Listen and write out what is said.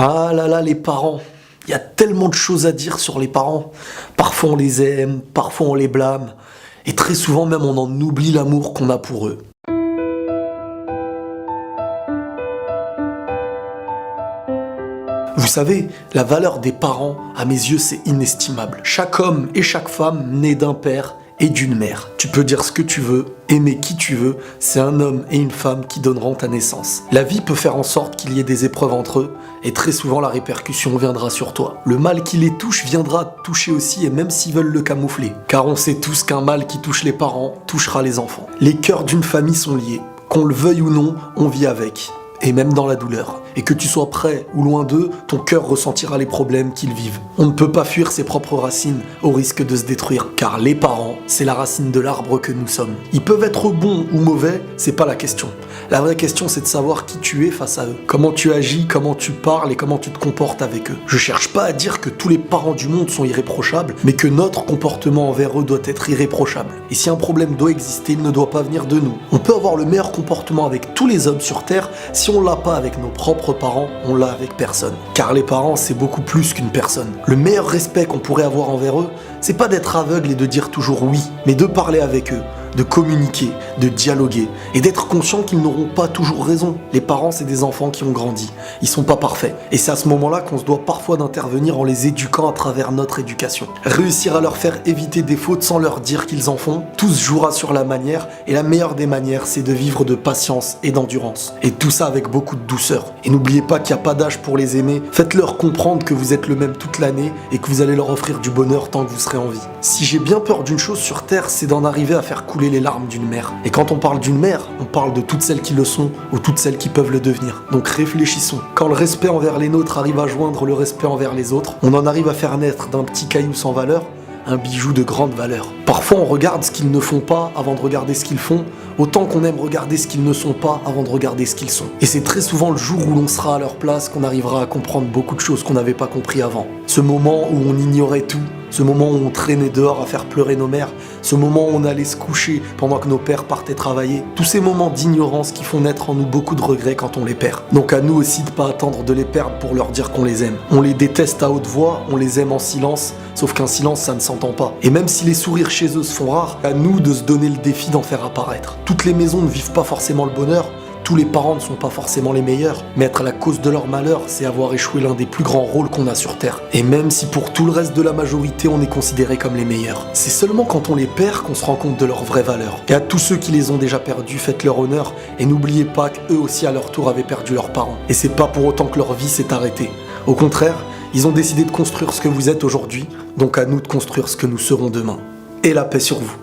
Ah là là, les parents. Il y a tellement de choses à dire sur les parents. Parfois on les aime, parfois on les blâme. Et très souvent même on en oublie l'amour qu'on a pour eux. Vous savez, la valeur des parents, à mes yeux, c'est inestimable. Chaque homme et chaque femme naît d'un père et d'une mère. Tu peux dire ce que tu veux, aimer qui tu veux, c'est un homme et une femme qui donneront ta naissance. La vie peut faire en sorte qu'il y ait des épreuves entre eux, et très souvent la répercussion viendra sur toi. Le mal qui les touche viendra te toucher aussi, et même s'ils veulent le camoufler. Car on sait tous qu'un mal qui touche les parents touchera les enfants. Les cœurs d'une famille sont liés. Qu'on le veuille ou non, on vit avec. Et même dans la douleur. Et que tu sois près ou loin d'eux, ton cœur ressentira les problèmes qu'ils vivent. On ne peut pas fuir ses propres racines au risque de se détruire. Car les parents, c'est la racine de l'arbre que nous sommes. Ils peuvent être bons ou mauvais, c'est pas la question. La vraie question, c'est de savoir qui tu es face à eux. Comment tu agis, comment tu parles et comment tu te comportes avec eux. Je cherche pas à dire que tous les parents du monde sont irréprochables, mais que notre comportement envers eux doit être irréprochable. Et si un problème doit exister, il ne doit pas venir de nous. On peut avoir le meilleur comportement avec tous les hommes sur Terre, si on l'a pas avec nos propres parents, on l'a avec personne. Car les parents, c'est beaucoup plus qu'une personne. Le meilleur respect qu'on pourrait avoir envers eux, c'est pas d'être aveugle et de dire toujours oui, mais de parler avec eux, de communiquer, de dialoguer, et d'être conscient qu'ils n'auront pas toujours raison. Les parents, c'est des enfants qui ont grandi. Ils sont pas parfaits. Et c'est à ce moment-là qu'on se doit parfois d'intervenir en les éduquant à travers notre éducation. Réussir à leur faire éviter des fautes sans leur dire qu'ils en font, tout se jouera sur la manière, et la meilleure des manières, c'est de vivre de patience et d'endurance. Et tout ça avec beaucoup de douceur. Et n'oubliez pas qu'il n'y a pas d'âge pour les aimer. Faites-leur comprendre que vous êtes le même toute l'année et que vous allez leur offrir du bonheur tant que vous serez en vie. Si j'ai bien peur d'une chose sur Terre, c'est d'en arriver à faire couler les larmes d'une mère. Et quand on parle d'une mère, on parle de toutes celles qui le sont ou toutes celles qui peuvent le devenir. Donc réfléchissons. Quand le respect envers les nôtres arrive à joindre le respect envers les autres, on en arrive à faire naître d'un petit caillou sans valeur un bijou de grande valeur. Parfois on regarde ce qu'ils ne font pas avant de regarder ce qu'ils font, autant qu'on aime regarder ce qu'ils ne sont pas avant de regarder ce qu'ils sont. Et c'est très souvent le jour où l'on sera à leur place qu'on arrivera à comprendre beaucoup de choses qu'on n'avait pas compris avant. Ce moment où on ignorait tout, ce moment où on traînait dehors à faire pleurer nos mères, ce moment où on allait se coucher pendant que nos pères partaient travailler, tous ces moments d'ignorance qui font naître en nous beaucoup de regrets quand on les perd. Donc à nous aussi de pas attendre de les perdre pour leur dire qu'on les aime. On les déteste à haute voix, on les aime en silence, sauf qu'un silence ça ne s'entend pas. Et même si les sourires chez eux se font rares, à nous de se donner le défi d'en faire apparaître. Toutes les maisons ne vivent pas forcément le bonheur, tous les parents ne sont pas forcément les meilleurs, mais être la cause de leur malheur, c'est avoir échoué l'un des plus grands rôles qu'on a sur Terre. Et même si pour tout le reste de la majorité, on est considéré comme les meilleurs, c'est seulement quand on les perd qu'on se rend compte de leur vraie valeur. Et à tous ceux qui les ont déjà perdus, faites leur honneur, et n'oubliez pas qu'eux aussi à leur tour avaient perdu leurs parents. Et c'est pas pour autant que leur vie s'est arrêtée. Au contraire, ils ont décidé de construire ce que vous êtes aujourd'hui, donc à nous de construire ce que nous serons demain. Et la paix sur vous.